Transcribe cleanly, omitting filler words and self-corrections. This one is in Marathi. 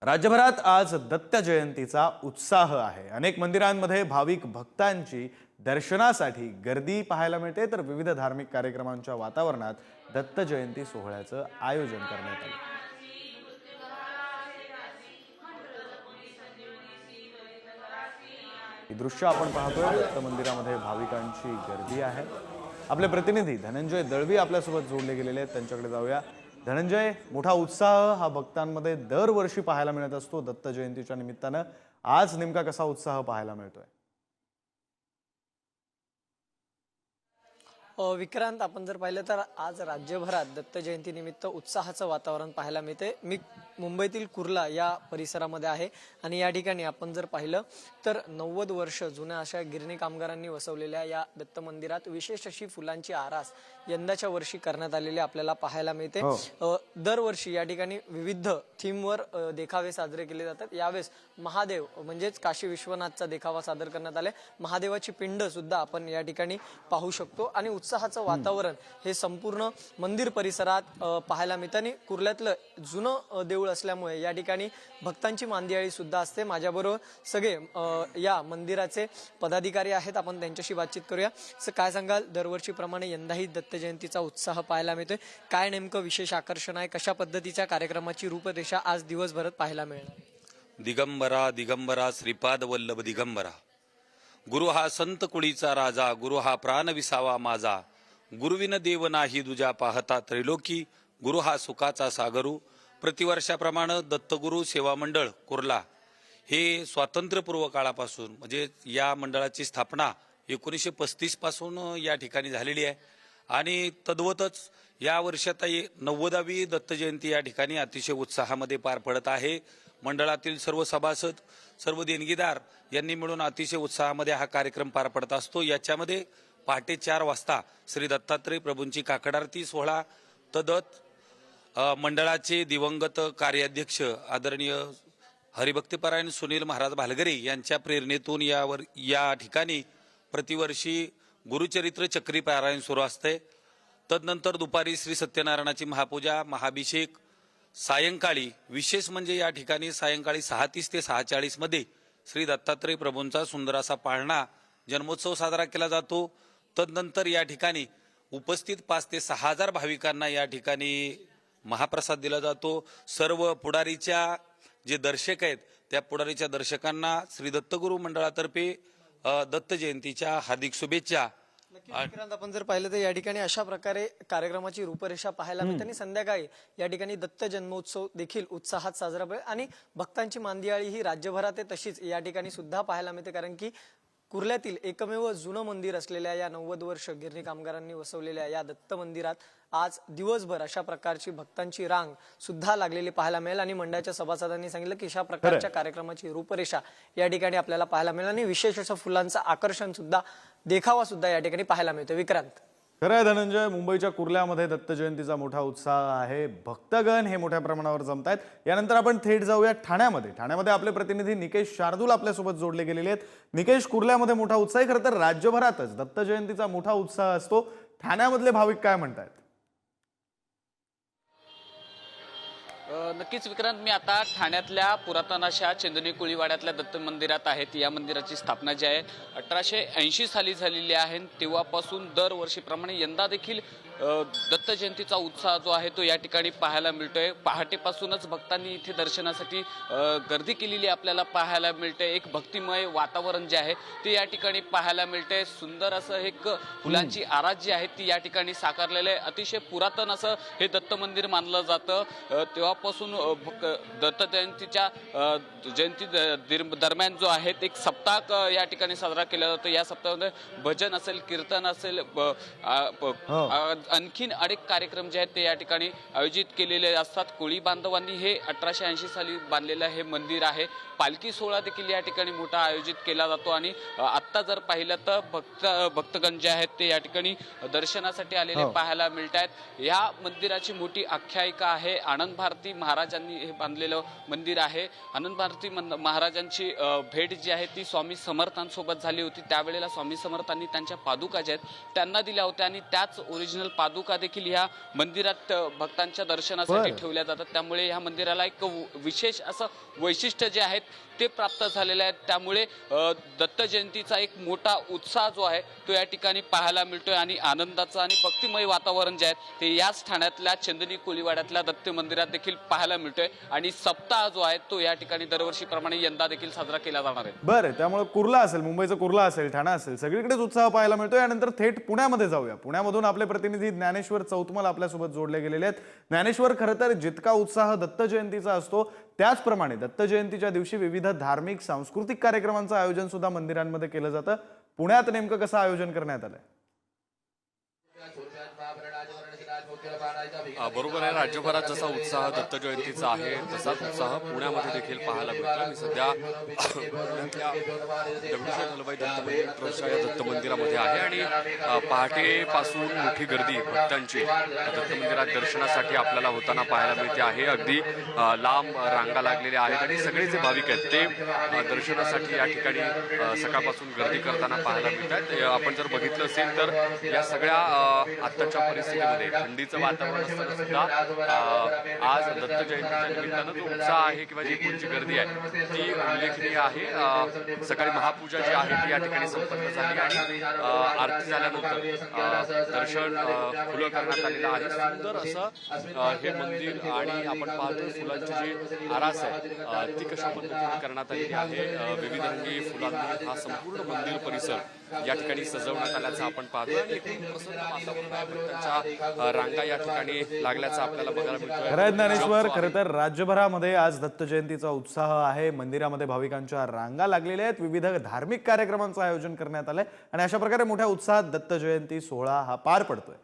राज्यभरात आज दत्त जयंतीचा उत्साह आहे। अनेक मंदिरांमध्ये भाविक भक्तांची दर्शनासाठी गर्दी पाहायला मिळते, तर विविध धार्मिक कार्यक्रमांच्या वातावरणात दत्त जयंती सोहळ्याचं आयोजन करण्यात आलं। ही दृश्य आपण पाहतोय, दत्त मंदिरामध्ये भाविकांची गर्दी आहे। आपले प्रतिनिधी धनंजय दळवी आपल्यासोबत जोडले गेलेले आहेत, त्यांच्याकडे जाऊया। धनंजय, मोठा उत्साह हा भक्तांमध्ये दरवर्षी पाहायला मिळत असतो दत्त जयंतीच्या निमित्तानं। आज नेमका कसा उत्साह पाहायला मिळतोय? विक्रांत, आपण जर पाहिलं तर आज राज्यभरात दत्त जयंती निमित्त उत्साहाचं वातावरण पाहायला मिळते। मी मुंबईतील कुर्ला या परिसरामध्ये आहे आणि या ठिकाणी आपण जर पाहिलं तर 90 वर्ष जुन्या अशा गिरणी कामगारांनी वसवलेल्या या दत्त मंदिरात विशेष अशी फुलांची आरास यंदाच्या वर्षी करण्यात आलेली आपल्याला पाहायला मिळते। दरवर्षी या ठिकाणी विविध थीमवर देखावे साजरे केले जातात। यावेळेस महादेव म्हणजेच काशी विश्वनाथचा देखावा सादर करण्यात आले। महादेवाची पिंड सुद्धा आपण या ठिकाणी पाहू शकतो आणि उत्साहाचं वातावरण हे संपूर्ण मंदिर परिसरात पाहायला मिळतं। आणि कुर्ल्यातलं जुनं देऊळ असल्यामुळे या ठिकाणी भक्तांची मांदियाळी सुद्धा असते। माझ्याबरोबर सगळे या मंदिराचे पदाधिकारी आहेत, आपण त्यांच्याशी बातचीत करूया। काय सांगाल, दरवर्षीप्रमाणे यंदाही दत्त जयंतीचा उत्साह पाहायला मिळतोय, काय नेमकं विशेष आकर्षण आहे, कशा पद्धतीच्या कार्यक्रमाची रूपरेषा आज दिवसभरात पाहायला मिळणार? दिगंबरा दिगंबरा श्रीपाद वल्लभ दिगंबरा, गुरु हा संत कुळीचा राजा, गुरु हा प्राण विसावा माझा, गुरुविन देव नाही दुजा पाहता त्रैलोकी, गुरु हा सुखाचा सागरू। प्रतिवर्षाप्रमाणे दत्तगुरु सेवा मंडळ कुर्ला हे स्वातंत्र्यपूर्व काळापासून म्हणजे या मंडळाची स्थापना 1935 पासून या ठिकाणी झालेली आहे आणि तद्वतच या वर्षात 90वी दत्त जयंती या ठिकाणी अतिशय उत्साहामध्ये पार पडत आहे। मंडळातील सर्व सभासद, सर्व देणगीदार यांनी मिळून अतिशय उत्साहामध्ये हा कार्यक्रम पार पडत असतो। याच्यामध्ये पहाटे 4 वाजता श्री दत्तात्रय प्रभूंची काकड आरती सोहळा, तदत मंडळाचे दिवंगत कार्याध्यक्ष आदरणीय हरिभक्तीपरायण सुनील महाराज भालगरे यांच्या प्रेरणेतून या ठिकाणी प्रतिवर्षी गुरुचरित्र चक्री पारायण सुरू असते। तदनंतर दुपारी श्री सत्यनारायणाची महापूजा, महाभिषेक, सायंकाळी विशेष म्हणजे या ठिकाणी सायंकाळी 6:30 ते 6:40 मध्ये श्री दत्तात्रय प्रभूंचा सुंदर असा पाळणा जन्मोत्सव साजरा केला जातो। तदनंतर या ठिकाणी उपस्थित 5 ते 6 हजार भाविकांना या ठिकाणी महाप्रसाद दिला जातो। सर्व पुढारीच्या जे दर्शक आहेत त्या पुढारीच्या दर्शकांना श्री दत्तगुरु मंडळातर्फे दत्त जयंतीच्या हार्दिक शुभेच्छा। आपण जर पाहिलं तर या ठिकाणी अशा प्रकारे कार्यक्रमाची रूपरेषा पाहायला मिळते आणि संध्याकाळी या ठिकाणी दत्त जन्मोत्सव देखील उत्साहात साजरा होईल आणि भक्तांची मांदियाळी ही राज्यभरात आहे तशीच या ठिकाणी सुद्धा पाहायला मिळते। कारण की कुर्ल्यातील एकमेव जुनं मंदिर असलेल्या या 90 वर्ष गिरणी कामगारांनी वसवलेल्या या दत्त मंदिरात आज दिवसभर अशा प्रकारची भक्तांची रांग सुद्धा लागलेली पाहायला मिळेल आणि मंडळाच्या सभासदांनी सांगितलं की अशा प्रकारच्या कार्यक्रमाची रूपरेषा या ठिकाणी आपल्याला पाहायला मिळेल आणि विशेष असं फुलांचं आकर्षण सुद्धा, देखावा सुद्धा या ठिकाणी पाहायला मिळतो। विक्रांत, खरं आहे धनंजय, मुंबईच्या कुर्ल्यामध्ये दत्त जयंतीचा मोठा उत्साह आहे, भक्तगण हे मोठ्या प्रमाणावर जमतायत। यानंतर आपण थेट जाऊया ठाण्यामध्ये आपले प्रतिनिधी निकेश शार्दूल आपल्यासोबत जोडले गेलेले आहेत। निकेश, कुर्ल्यामध्ये मोठा उत्साह आहे, खरं तर राज्यभरातच दत्त जयंतीचा मोठा उत्साह असतो, ठाण्यामधले भाविक काय म्हणतात? नक्कीच विक्रांत, मी आता ठाण्यातल्या पुरातन अशा चंदनी कुळीवाड्यातल्या दत्त मंदिरात आहेत। या मंदिराची स्थापना जी आहे 1880 साली झालेली आहे। तेव्हापासून दरवर्षीप्रमाणे यंदा देखील दत्त जयंतीचा उत्साह जो आहे तो या ठिकाणी पाहायला मिळतोय। पहाटेपासूनच भक्तांनी इथे दर्शनासाठी गर्दी केलेली आपल्याला पाहायला मिळते। एक भक्तिमय वातावरण जे आहे ते या ठिकाणी पाहायला मिळते। सुंदर असं एक फुलांची आरास जी आहे ती या ठिकाणी साकारलेलं आहे। अतिशय पुरातन असं हे दत्त मंदिर मानलं जातं। तेव्हापासून दत्त जयंतीच्या जयंती दरम्यान जो आहे एक सप्ताह या ठिकाणी साजरा केला जातो। या सप्ताहामध्ये भजन असेल, कीर्तन असेल, आणखीन अनेक कार्यक्रम जे आहेत ते या ठिकाणी आयोजित केलेले असतात। कोळी बांधवांनी हे 1880 साली बांधलेलं हे मंदिर आहे। पालखी सोहळा देखील या ठिकाणी मोठा आयोजित केला जातो आणि आता जर पाहिलं तर भक्तगण जे आहेत ते या ठिकाणी दर्शनासाठी आलेले पाहायला मिळत आहेत। या मंदिराची मोठी आख्यायिका आहे। आनंद भारती महाराजांनी हे बांधलेलं मंदिर आहे। आनंद भारती महाराजांची भेट जी आहे ती स्वामी समर्थांसोबत झाली होती। त्यावेळेला स्वामी समर्थांनी त्यांच्या पादुका ज्या आहेत त्यांना दिल्या होत्या आणि त्याच ओरिजिनल पादुका देखील ह्या मंदिरात भक्तांच्या दर्शनासाठी बरं. ठेवल्या जातात. त्यामुळे ह्या मंदिराला एक विशेष असं वैशिष्ट्य जे आहेत ते प्राप्त झालेले आहेत. त्यामुळे दत्त जयंतीचा एक मोठा उत्साह जो आहे तो या ठिकाणी पाहायला मिळतोय आणि आनंदाचं आणि भक्तिमय वातावरण जे आहे ते याच ठाण्यातल्या चंदनी कोळीवाड्यातल्या दत्त मंदिरात देखील पाहायला मिळतोय. आणि सप्ताह जो आहे तो या ठिकाणी दरवर्षीप्रमाणे यंदा देखील साजरा केला जाणार आहे. बरं, त्यामुळे कुर्ला असेल, मुंबईचं कुर्ला असेल, ठाणा असेल, सगळीकडेच उत्साह पाहायला मिळतो. यानंतर थेट पुण्यामध्ये जाऊया. पुण्यामधून आपले प्रतिनिधी ज्ञानेश्वर चौतमल आपल्यासोबत जोडले गेलेले आहेत. ज्ञानेश्वर, खरं तर जितका उत्साह दत्त जयंतीचा असतो त्याचप्रमाणे दत्त जयंतीच्या दिवशी विविध धार्मिक सांस्कृतिक कार्यक्रमांचं आयोजन सुद्धा मंदिरांमध्ये केलं जातं. पुण्यात नेमकं कसं आयोजन करण्यात आलंय? बरोबर आहे. राज्यभरात जसा उत्साह दत्त जयंतीचा आहे तसाच उत्साह पुण्यामध्ये देखील पाहायला मिळतो. मी सध्या पुण्यातल्या दगडूशेठ हलवाई दत्त मंदिर ट्रस्टच्या या दत्त मंदिरामध्ये आहे आणि पहाटेपासून मोठी गर्दी भक्तांची दत्त मंदिरात दर्शनासाठी आपल्याला होताना पाहायला मिळते आहे. अगदी लांब रांगा लागलेल्या आहेत आणि सगळे जे भाविक आहेत ते दर्शनासाठी या ठिकाणी सकाळपासून गर्दी करताना पाहायला मिळत आहेत. आपण जर बघितलं असेल तर या सगळ्या आत्ताच्या परिस्थितीमध्ये थंडीचं वातावरण असताना सुद्धा आज दत्त जयंतीच्या निमित्तानं जो उत्साह आहे किंवा जी कोणची गर्दी आहे ती उल्लेखनीय आहे. सकाळी महापूजा जी आहे ती या ठिकाणी संपन्न झाली आणि आरती झाल्यानंतर दर्शन खुलं करण्यात आलेलं आहे. सुंदर असं हे मंदिर आणि आपण पाहतोय फुलांची जी आरास आहे ती कशा पद्धतीने करण्यात आलेली आहे. विविध रंगी फुलांनी हा संपूर्ण मंदिर परिसर या ठिकाणी सजवण्यात आल्याचं आपण पाहतोय आणि एकूण प्रसन्न वातावरण आहे. भक्तांच्या रांगा या ठिकाणी लागल्याचं आपल्याला बघायला मिळतोय. खरं आहे ज्ञानेश्वर, खरं तर राज्यभरामध्ये आज दत्त जयंतीचा उत्साह आहे. मंदिरामध्ये भाविकांच्या रांगा लागलेल्या आहेत. विविध धार्मिक कार्यक्रमांचं आयोजन करण्यात आलंय आणि अशा प्रकारे मोठ्या उत्साहात दत्त जयंती सोहळा हा पार पडतोय.